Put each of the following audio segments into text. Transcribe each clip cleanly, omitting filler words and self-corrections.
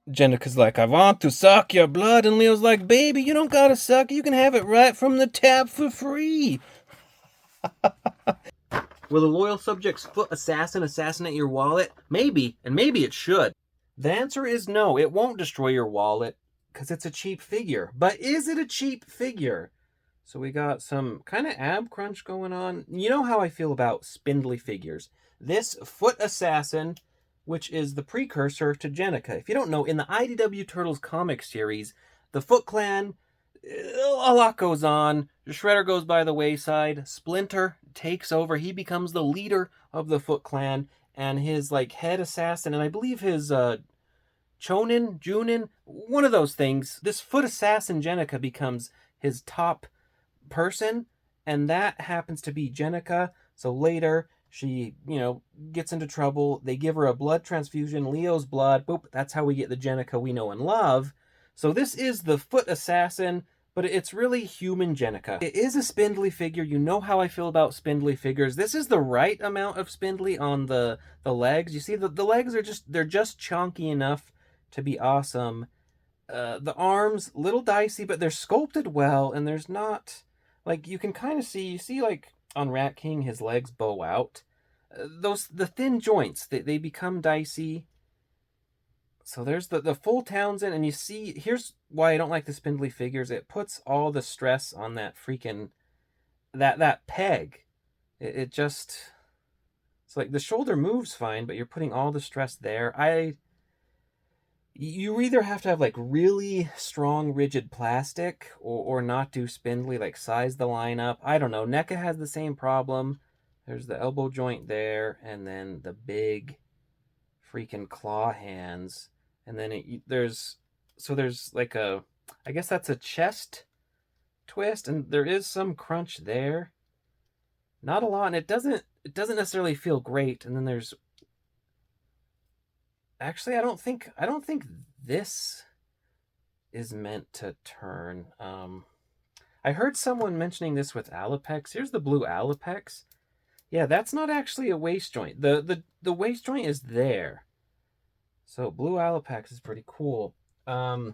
Jennika's like, I want to suck your blood. And Leo's like, baby, you don't gotta suck. You can have it right from the tap for free. Will a loyal subject's foot assassin assassinate your wallet? Maybe, and maybe it should. The answer is no, it won't destroy your wallet, because it's a cheap figure. But is it a cheap figure? So we got some kind of ab crunch going on. You know how I feel about spindly figures. This foot assassin, which is the precursor to Jennika. If you don't know, in the IDW Turtles comic series, the Foot Clan, a lot goes on. Shredder goes by the wayside. Splinter takes over. He becomes the leader of the Foot Clan, and his like head assassin, and I believe his Junin, one of those things. This foot assassin Jennika becomes his top person, and that happens to be Jennika. So later she, gets into trouble. They give her a blood transfusion, Leo's blood. Boop, that's how we get the Jennika we know and love. So this is the foot assassin, but it's really human Jennika. It is a spindly figure. You know how I feel about spindly figures. This is the right amount of spindly on the legs. You see, the legs are just chunky enough to be awesome. The arms, little dicey, but they're sculpted well, and there's not, like, you can kind of see, like, on Rat King, his legs bow out. The thin joints, they become dicey. So there's the full Townsend, and you see, here's why I don't like the spindly figures. It puts all the stress on that freaking, that peg. It just, it's like the shoulder moves fine, but you're putting all the stress there. You either have to have like really strong rigid plastic or not do spindly, like size the line up. I don't know. NECA has the same problem. There's the elbow joint there, and then the big freaking claw hands. And then there's like I guess that's a chest twist, and there is some crunch there. Not a lot, and it doesn't necessarily feel great. And then there's, actually, I don't think this is meant to turn. I heard someone mentioning this with Alapex. Here's the blue Alapex. Yeah, that's not actually a waist joint. The waist joint is there. So blue Alapex is pretty cool. Yeah,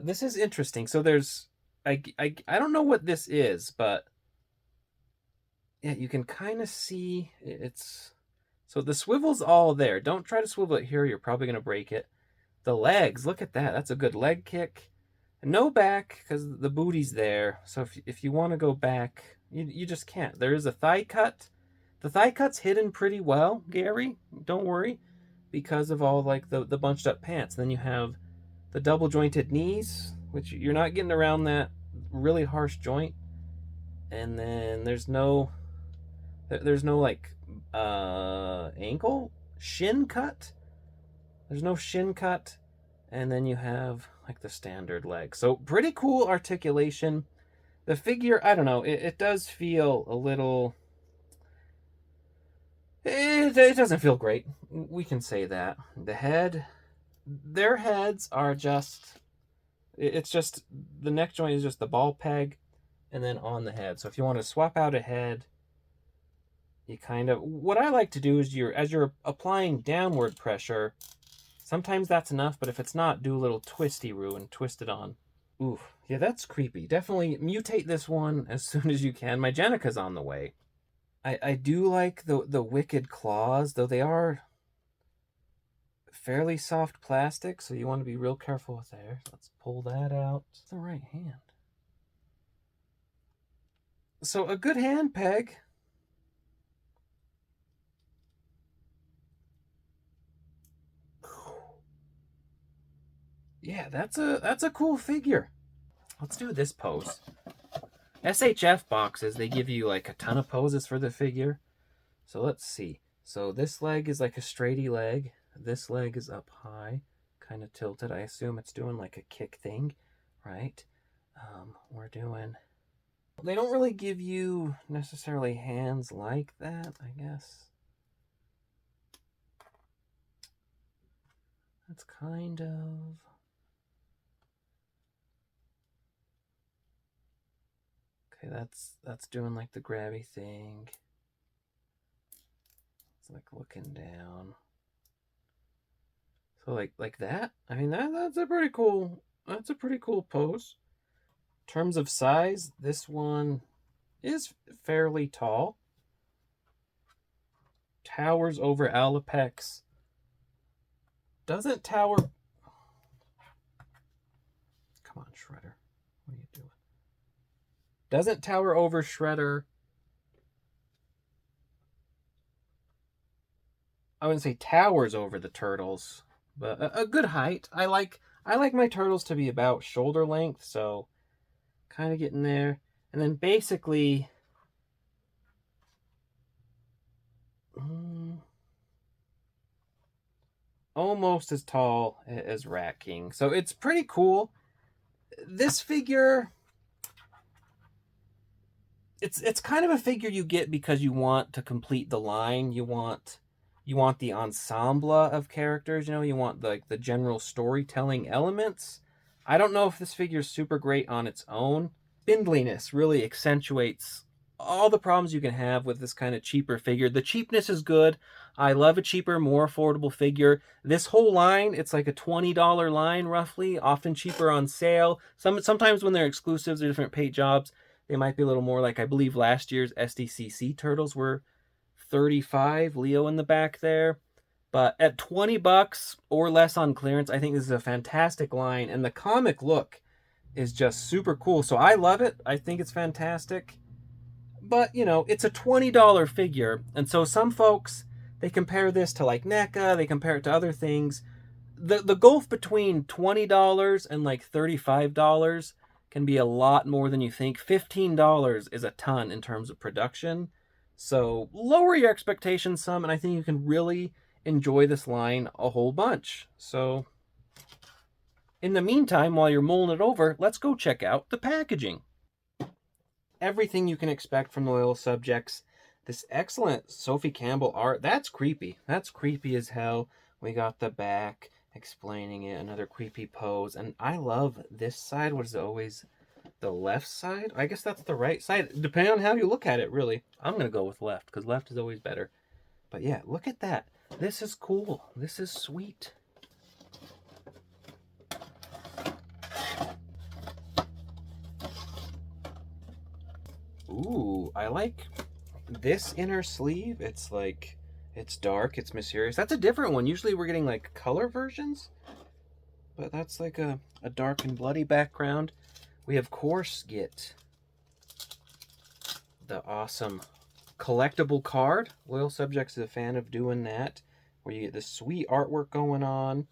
this is interesting. So there's, I don't know what this is, but yeah, you can kind of see it's, so the swivel's all there. Don't try to swivel it here. You're probably going to break it. The legs, look at that. That's a good leg kick. No back, because the booty's there. So if you want to go back, you just can't. There is a thigh cut. The thigh cut's hidden pretty well, Gary. Don't worry, because of all like the bunched up pants. Then you have the double jointed knees, which you're not getting around that really harsh joint. And then there's no like ankle shin cut. There's no shin cut. And then you have like the standard leg. So pretty cool articulation. The figure, I don't know, it does feel a little, it doesn't feel great. We can say that. The head, their heads are just, it's just, the neck joint is just the ball peg and then on the head. So if you want to swap out a head, you kind of, what I like to do is as you're applying downward pressure, sometimes that's enough, but if it's not, do a little twisty-roo and twist it on. Ooh, yeah, that's creepy. Definitely mutate this one as soon as you can. My Jennika's on the way. I do like the wicked claws, though they are fairly soft plastic, so you want to be real careful with there. Let's pull that out. It's the right hand. So a good hand peg. Yeah, that's a cool figure. Let's do this pose. SHF boxes, they give you like a ton of poses for the figure. So let's see. So this leg is like a straighty leg. This leg is up high, kind of tilted. I assume it's doing like a kick thing, right? We're doing, they don't really give you necessarily hands like that, I guess. That's kind of, okay, that's doing like the grabby thing. It's like looking down. So like that. I mean that's a pretty cool. That's a pretty cool pose. In terms of size, this one is fairly tall. Towers over Alapex. Doesn't tower. Come on, Shredder. What are you doing? Doesn't tower over Shredder. I wouldn't say towers over the turtles, but a good height. I like my turtles to be about shoulder length, so kind of getting there. And then basically almost as tall as Rat King. So it's pretty cool. This figure, it's kind of a figure you get because you want to complete the line. You want the ensemble of characters, you want the general storytelling elements. I don't know if this figure is super great on its own. Spindliness really accentuates all the problems you can have with this kind of cheaper figure. The cheapness is good. I love a cheaper, more affordable figure. This whole line, it's like a $20 line roughly, often cheaper on sale. Sometimes when they're exclusives or different paint jobs, they might be a little more. Like I believe last year's SDCC Turtles were $35, Leo in the back there. But at $20 or less on clearance, I think this is a fantastic line. And the comic look is just super cool. So I love it. I think it's fantastic. But, it's a $20 figure. And so some folks, they compare this to like NECA, they compare it to other things. The gulf between $20 and like $35 can be a lot more than you think. $15 is a ton in terms of production. So lower your expectations some, and I think you can really enjoy this line a whole bunch. So in the meantime, while you're mulling it over, let's go check out the packaging. Everything you can expect from Loyal Subjects. This excellent Sophie Campbell art. That's creepy. That's creepy as hell. We got the back explaining it, another creepy pose. And I love this side. What is it always? The left side? I guess that's the right side. Depending on how you look at it, really. I'm going to go with left, because left is always better. But yeah, look at that. This is cool. This is sweet. Ooh, I like this inner sleeve. It's dark, it's mysterious. That's a different one. Usually we're getting like color versions. But that's like a dark and bloody background. We, of course, get the awesome collectible card. Loyal Subjects is a fan of doing that, where you get this sweet artwork going on,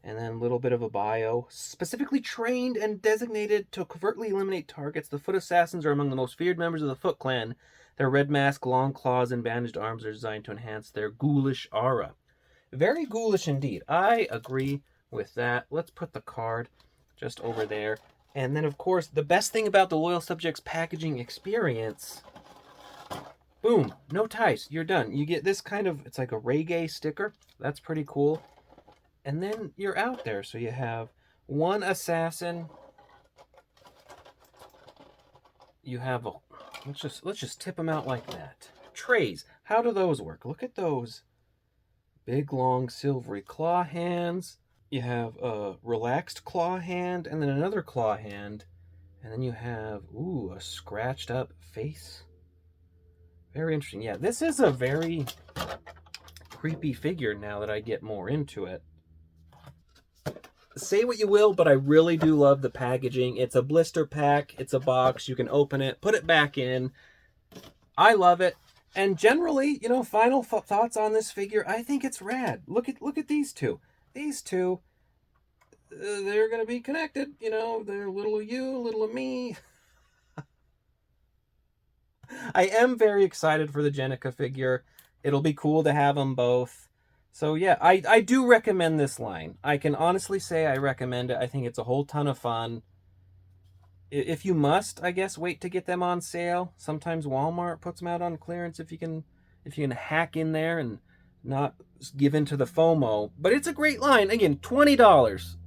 and then a little bit of a bio. Specifically trained and designated to covertly eliminate targets, the Foot Assassins are among the most feared members of the Foot Clan. Their red mask, long claws, and bandaged arms are designed to enhance their ghoulish aura. Very ghoulish indeed. I agree with that. Let's put the card just over there. And then, of course, the best thing about the Loyal Subjects packaging experience, boom, no ties, you're done. You get this kind of, it's like a reggae sticker. That's pretty cool. And then you're out there. So you have one assassin. You have a, let's just tip them out like that. Trays. How do those work? Look at those big, long, silvery claw hands. You have a relaxed claw hand, and then another claw hand, and then you have, ooh, a scratched up face. Very interesting. Yeah, this is a very creepy figure now that I get more into it. Say what you will, but I really do love the packaging. It's a blister pack. It's a box. You can open it, put it back in. I love it. And generally, final thoughts on this figure, I think it's rad. Look at these two. These two, they're going to be connected. They're little of you, little of me. I am very excited for the Jennika figure. It'll be cool to have them both. So yeah, I do recommend this line. I can honestly say I recommend it. I think it's a whole ton of fun. If you must, I guess, wait to get them on sale. Sometimes Walmart puts them out on clearance if you can hack in there and not give in to the FOMO. But it's a great line. Again, $20.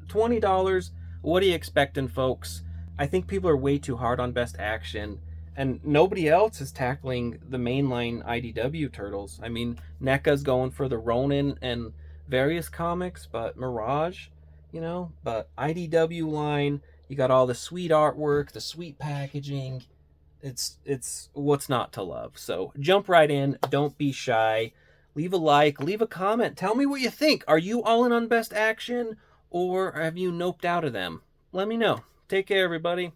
$20. What are you expecting, folks? I think people are way too hard on Best Action, and nobody else is tackling the mainline IDW Turtles. I mean, NECA's going for the Ronin and various comics, but Mirage, you know, but IDW line, you got all the sweet artwork, the sweet packaging. It's what's not to love. So jump right in, don't be shy. Leave a like, leave a comment. Tell me what you think. Are you all in on Best Action or have you noped out of them? Let me know. Take care, everybody.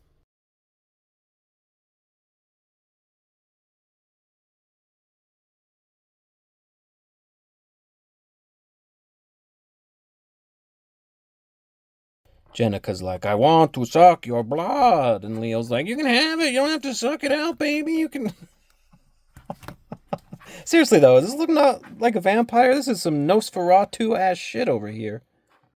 Jennika's like, I want to suck your blood. And Leo's like, you can have it. You don't have to suck it out, baby. You can. Seriously, though, is this looking not like a vampire? This is some Nosferatu ass shit over here.